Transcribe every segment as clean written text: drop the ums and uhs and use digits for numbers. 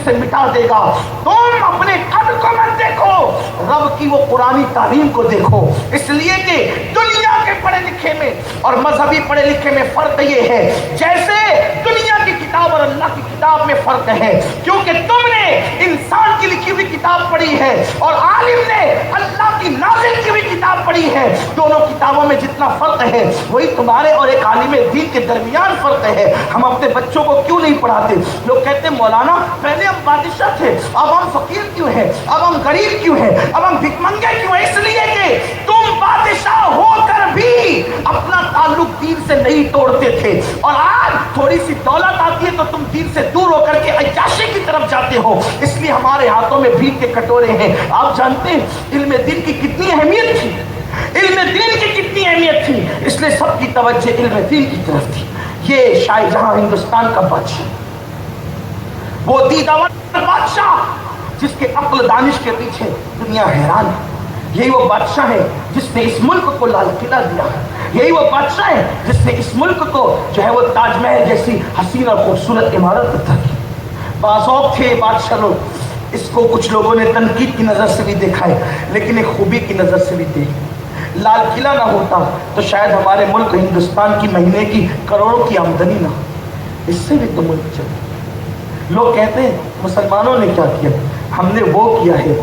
से मिटा देगा। तुम अपने कद को मत देखो, रब की वो कुरानी तालीम को देखो। इसलिए कि दुनिया के पढ़े लिखे में और मजहबी पढ़े लिखे में फर्क ये है जैसे दुनिया की किताब और अल्लाह की किताब में फर्क है, क्योंकि तुमने इंसान की लिखी हुई किताब पढ़ी है और आलिम ने अल्लाह की नाज़िल की हुई किताब पढ़ी है। दोनों किताबों में जितना फर्क है वही तुम्हारे और एक आलिम दीन के दरमियान फर्क है। हम अपने बच्चों को क्यों नहीं पढ़ाते? लोग कहते हैं मौलाना पहले हम बादशाह थे, अब हम फकीर क्यों हैं, अब हम गरीब क्यों हैं, अब हम भिखमंगे क्यों हैं? इसलिए कि तुम बादशाह होकर भी अपना ताल्लुक दीन से नहीं तोड़ते थे, और आज थोड़ी सी दौलत आती है तो तुम दीन से दूर होकर के अय्याशी की तरफ जाते हो। इसलिए हमारे हाथों में भीख के कटोरे हैं। आप जानते हैं इल्म दीन की कितनी अहमियत थी, इल्म दीन की कितनी अहमियत थी, इसलिए सबकी तवज्जो इल्म दीन की तरफ थी। ये शाहजहां हिंदुस्तान का बादशाह, वो दीदावर बादशाह जिसके अक्ल दानिश के पीछे दुनिया हैरान है। यही वो बादशाह है जिसने इस मुल्क को लाल किला दिया। यही वो बादशाह है जिसने इस मुल्क को जो है वो ताजमहल जैसी हसीन और खूबसूरत इमारत अता की। बाज़ौक़ थे बादशाह लोग, इसको कुछ लोगों ने तनकीद की नज़र से भी देखा है, लेकिन एक खूबी की नज़र से भी देखा। लाल किला ना होता तो शायद हमारे मुल्क हिंदुस्तान की महीने की करोड़ों की आमदनी ना, इससे भी तो मुल्क चले। लोग कहते हैं मुसलमानों ने क्या किया? हमने वो किया है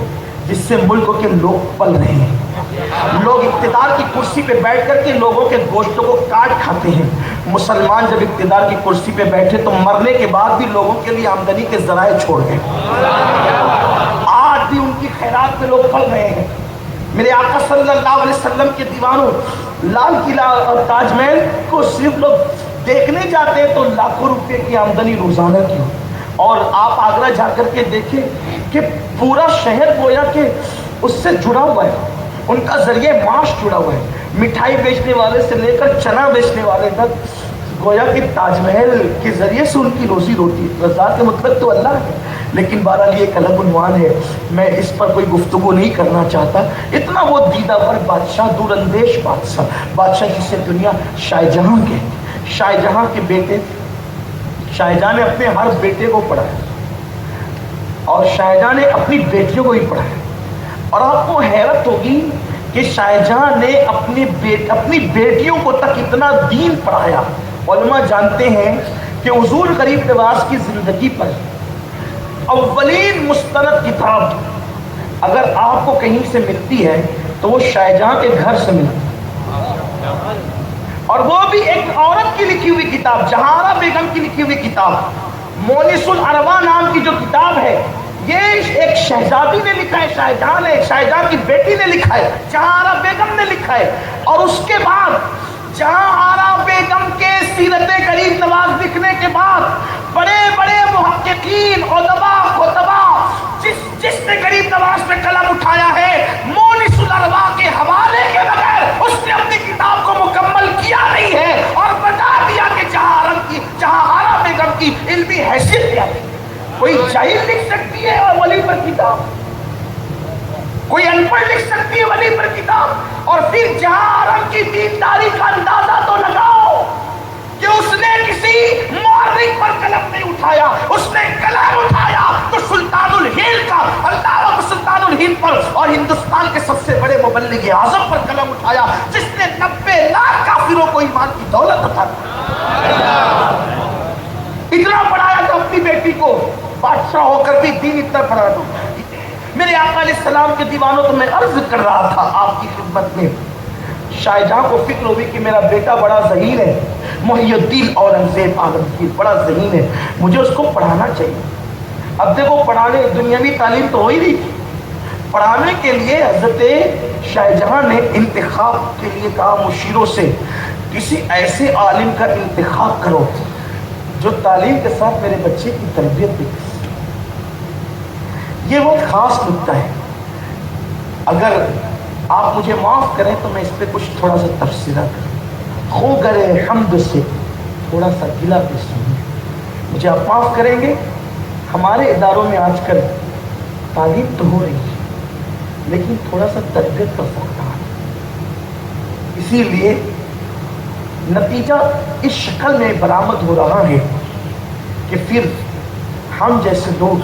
जिससे मुल्क के लोग पल रहे हैं। लोग इक़्तिदार की कुर्सी पे बैठ करके लोगों के गोश्तों को काट खाते हैं। मुसलमान जब इक़्तिदार की कुर्सी पे बैठे तो मरने के बाद भी लोगों के लिए आमदनी के ज़राए छोड़ गए। आज भी उनकी खैरात पे लोग पल रहे हैं। मेरे आका सल्लल्लाहु अलैहि वसल्लम के दीवानों, लाल किला और ताजमहल को सिर्फ लोग देखने जाते हैं तो लाखों रुपए की आमदनी रोजाना की। और आप आगरा जाकर के देखें कि पूरा शहर गोया के उससे जुड़ा हुआ है, उनका जरिए माश जुड़ा हुआ है। मिठाई बेचने वाले से लेकर चना बेचने वाले तक गोया कि ताजमहल के जरिए से उनकी रोजी रोटी। रज़ा के मतलब तो अल्लाह है, लेकिन बहरहाल ये एक अलग उन्वान है, मैं इस पर कोई गुफ्तगू नहीं करना चाहता। इतना वो दीदावर बादशाह, दूरंदेश बादशाह जिसे दुनिया शाहजहां के, शाहजहां के बेटे, शाहजहां ने अपने हर बेटे को पढ़ाया और शाहजहां ने अपनी बेटियों को भी पढ़ाया। और आपको हैरत होगी कि शाहजहां ने अपनी बेटियों को तक इतना दीन पढ़ाया। उलमा जानते हैं कि हुजूर गरीब नवाज की जिंदगी पर अव्वलीन मुस्तनद किताब अगर आपको कहीं से मिलती है तो वो शाहजहां के घर से मिलती है, और वो भी एक औरत की लिखी हुई किताब, जहारा बेगम की लिखी हुई किताब। मोनिसुल अरवा नाम की जो किताब है ये एक शहजादी ने लिखा है, शाहजहां ने, शाहजहां की बेटी ने लिखा है, जहारा बेगम ने लिखा है। और उसके बाद जहारा बेगम के सीरत गरीब नवाज लिखने के बाद बड़े बड़े मुहक्किकीन उलमा खुतबा जिसने गरीब नवाज पे कलम उठाया है, मोनिसुल अरवा के हवाले के बगैर उसने अपनी किताब को मुकम्मल किया नहीं है और बता दिया कि जहारा बेगम की इल्मी हैसियत क्या है। कोई जाहिल लिख सकती है और वली पर किताब, कोई अनपढ़ लिख सकती है वली पर किताब। और फिर जहां की दीनदारी का अंदाजा तो लगाओ कि उसने किसी मौर्रिक पर कलम नहीं उठाया, उसने कलम उठाया तो सुल्तानुल हिंद का, अल्लाह सुल्तानुल हिंद पर और हिंदुस्तान के सबसे बड़े मुबल्लिग आज़म पर कलम उठाया, जिसने 90 लाख काफिरों को ईमान की दौलत अता की। इतना पढ़ाया था अपनी बेटी को, बादशाह होकर भी दीन इतना पढ़ा दो। मेरे आका अलैहिस्सलाम के दीवानों, तो मैं अर्ज कर रहा था आपकी खिदमत में, शाहजहां को फिक्र हुई कि मेरा बेटा बड़ा ज़हीन है, मुहियुद्दीन औरंगज़ेब आलमगीर बड़ा ज़हीन है, मुझे उसको पढ़ाना चाहिए। अब देखो पढ़ाने, दुनियावी तालीम तो हो ही नहीं थी, पढ़ाने के लिए हज़रत शाहजहां ने इंतखाब के लिए कहा मुशीरों से, किसी ऐसे आलिम का इंतखाब करो जो तालीम के साथ मेरे बच्चे की तरबियत भी। ये वो खास नुक्ता है, अगर आप मुझे माफ़ करें तो मैं इस पर कुछ थोड़ा सा तफसीरा करूँ। खो करे हम्द से थोड़ा सा गिला पेश सुनिए, मुझे आप माफ़ करेंगे। हमारे इदारों में आजकल तालीम तो हो रही है, लेकिन थोड़ा सा तरबियत का फकरा है, इसीलिए नतीजा इस शक्ल में बरामद हो रहा है कि फिर हम जैसे लोग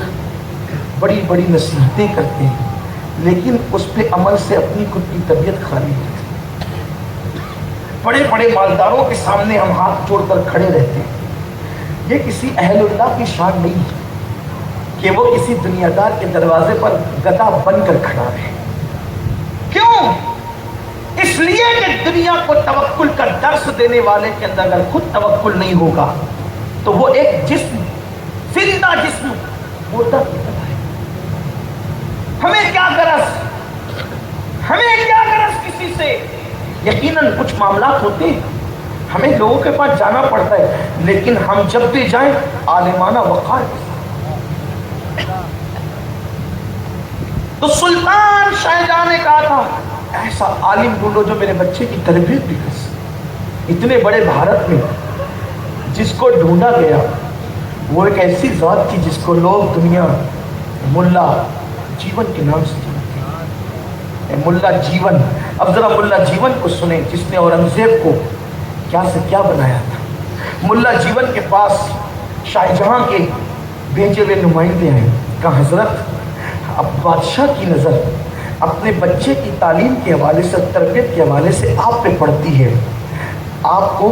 बड़ी बड़ी नसीहतें करते हैं, लेकिन उस पे अमल से अपनी खुद की तबीयत खाली होती। बड़े बड़े मालदारों के सामने हम हाथ जोड़कर खड़े रहते हैं। ये किसी अहलुल्लाह की शान नहीं है कि वो किसी दुनियादार के दरवाजे पर गदा बनकर खड़ा रहे। क्यों? इसलिए कि दुनिया को तवक्कुल का दर्स देने वाले के अंदर अगर खुद तवक्कुल नहीं होगा तो वो एक जिस्म, जिंदा जिस्म मुर्दा की तरह है। हमें क्या गरज किसी से? यकीनन कुछ मामलात होते हैं, हमें लोगों के पास जाना पड़ता है, लेकिन हम जब भी जाएं आलिमाना वक़ार के साथ। तो सुल्तान शाहजहां ने कहा था ऐसा आलिम ढूंढो जो मेरे बच्चे की तरबियत भी कर सके। इतने बड़े भारत में जिसको ढूंढा गया वो एक ऐसी जात थी जिसको लोग दुनिया मुल्ला जीवन के नाम से जानते हैं। मुल्ला जीवन, अब जरा मुल्ला जीवन को सुने, जिसने औरंगजेब को क्या से क्या बनाया था। मुल्ला जीवन के पास शाहजहां के भेजे हुए नुमाइंदे आए, कहा हजरत अब बादशाह की नज़र अपने बच्चे की तालीम के हवाले से, तरबियत के हवाले से आप पे पड़ती है। आपको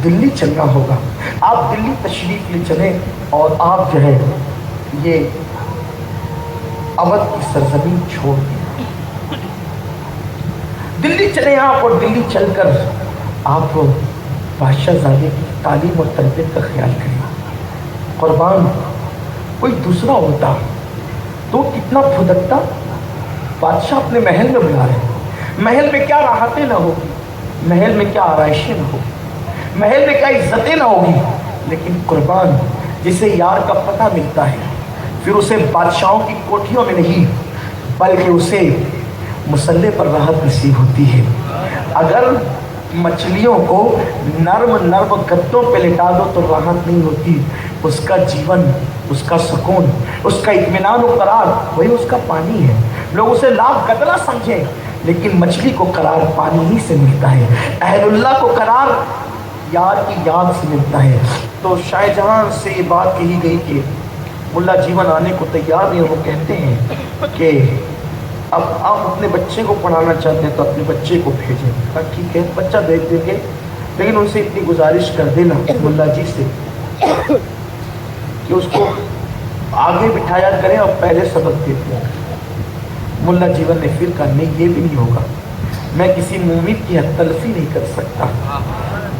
दिल्ली चलना होगा, आप दिल्ली तशरीफ ले चलें और आप जो है ये अवध की सरजमीन छोड़ दें। दिल्ली चले आप और दिल्ली चलकर आप बादशाहज़ादे की तालीम और तरबियत का ख्याल करें। कुर्बान कोई दूसरा होता तो कितना फुदकता। बादशाह अपने महल में बुला रहे, महल में क्या राहतें ना होगी, महल में क्या आराइशें ना होगी, महल में क्या इज्जतें ना होगी, लेकिन कुर्बान जिसे यार का पता मिलता है फिर उसे बादशाहों की कोठियों में नहीं बल्कि उसे मुसल्ले पर राहत नसीब होती है। अगर मछलियों को नर्म नर्म गद्दों पे लिटा दो तो राहत नहीं होती, उसका जीवन, उसका सुकून, उसका इत्मीनान और करार वही उसका पानी है। लोग उसे लाख गदरा समझें, लेकिन मछली को करार पानी ही से मिलता है। अहलुल्लाह को करार यार की याद से मिलता है। तो शाहजहां से ये बात कही गई कि मुल्ला जीवन आने को तैयार नहीं। वो कहते हैं कि अब आप अपने बच्चे को पढ़ाना चाहते हैं तो अपने बच्चे को भेजें। ठीक है, बच्चा भेज देंगे, लेकिन उनसे इतनी गुजारिश कर देना मुल्ला जी से कि उसको आगे बिठाया करें और पहले सबक देते हैं। मुल्ला जीवन ने फिर कहा नहीं, ये भी नहीं होगा, मैं किसी मुमिन की हद तलफी नहीं कर सकता।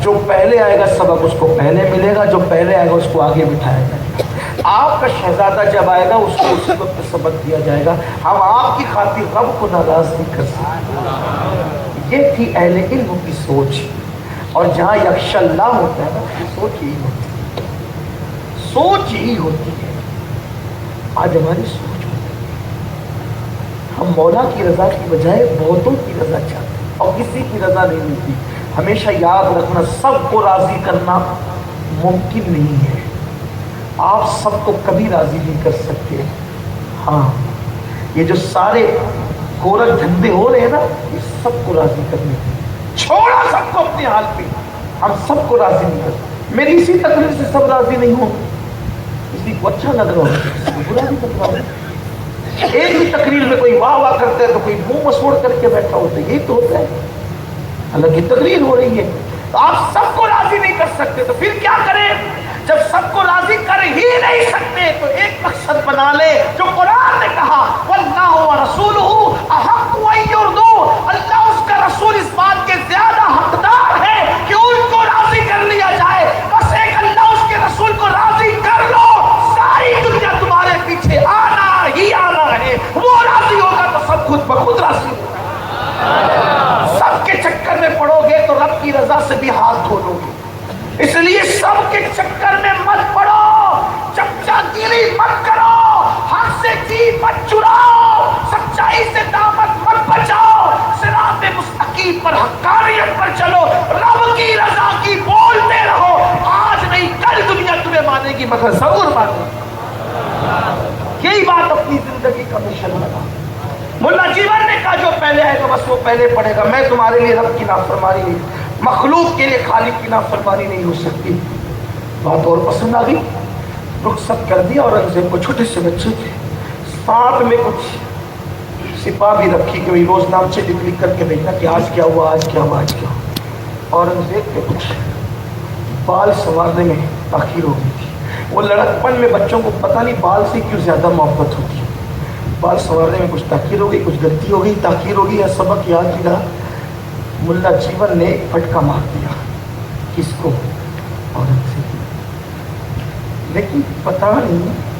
जो पहले आएगा सबक उसको पहले मिलेगा, जो पहले आएगा उसको आगे बिठाया जाएगा। आपका शहजादा जब आएगा उसको उसी वक्त सबक दिया जाएगा। हम आपकी खातिर रब को नाराज नहीं कर सकते। ये थी अहले इल्म की सोच। और जहाँ यख्शल्लाह होता है ना, सोच यही होती है, सोच यही होती है। आज हमारी सोच होती है, हम मौला की रजा की बजाय बहुतों की रजा चाहते हैं और किसी की रजा नहीं मिलती। हमेशा याद रखना, सबको राजी करना मुमकिन नहीं है। आप सबको कभी राजी नहीं कर सकते। हाँ, ये जो सारे गोरख धंधे हो रहे हैं ना, ये सबको राजी करने के, छोड़ा सबको अपने हाल पे, हम सबको राजी नहीं कर। मेरी इसी तकरीर से सब राजी नहीं हो, इसलिए को अच्छा लग रहा हो, बुरा भी लग रहा हो। एक भी तकरीर में कोई वाह वाह करता है तो कोई मुंह मसोड़ करके बैठा होता है, यही तो होता है। हालांकि तकरीर हो रही है, तो आप सबको राजी नहीं कर सकते, तो फिर क्या करें? जब सबको राजी कर ही नहीं सकते तो एक मकसद बना ले जो कुरान ने कहा, वल्लाहु व रसूलुहु अहक्कु अन युरदू, अल्लाह उसका रसूल इस बात के ज्यादा हकदार है कि उनको राजी कर लिया जाए। बस एक अल्लाह उसके रसूल को राजी कर लो, सारी दुनिया तुम्हारे पीछे आना ही आना है। वो राजी होगा तो सब खुद ब खुद राजी होगा। सबके चक्कर में पड़ोगे तो रब की रजा से भी हाथ धो लोगे। इसलिए सबके चक्कर में मत पड़ो, चमचागिरी मत करो, हक से जी मत चुराओ, सच्चाई से दामन मत बचाओ, सिरात मुस्तकीम पर हक्कानियत पर चलो, रब की रजा की बोलते रहो। आज नहीं कल दुनिया तुम्हें मानेगी, मगर जरूर मानेगी। यही बात अपनी जिंदगी का मिशन बना। मुल्ला जीवन ने कहा जो पहले आएगा बस वो पहले पड़ेगा। मैं तुम्हारे लिए रब की नाफरमानी नहीं, मखलूक के लिए खालिक की नाफरमानी नहीं हो सकती। बात और पसंद आ गई, रुखसत कर दिया। औरंगजेब को छोटे से बच्चे थे, साथ में कुछ सिपा भी रखी कि वही रोज नाम से लिख कर के भेजना कि आज क्या हुआ, आज क्या हुआ, आज क्या हुआ। औरंगजेब के कुछ बाल संवारने में ताखीर हो गई थी। वो लड़कपन में बच्चों को पता नहीं बाल से क्यों ज्यादा मोहब्बत होती है, बाल संवारने में कुछ ताखीर हो गई, कुछ गलती हो गई, ताखीर हो गई या सबक याद नहीं रहा। मुल्ला जीवन ने एक फटका मार दिया। किसको? औरंगजेब। लेकिन पता नहीं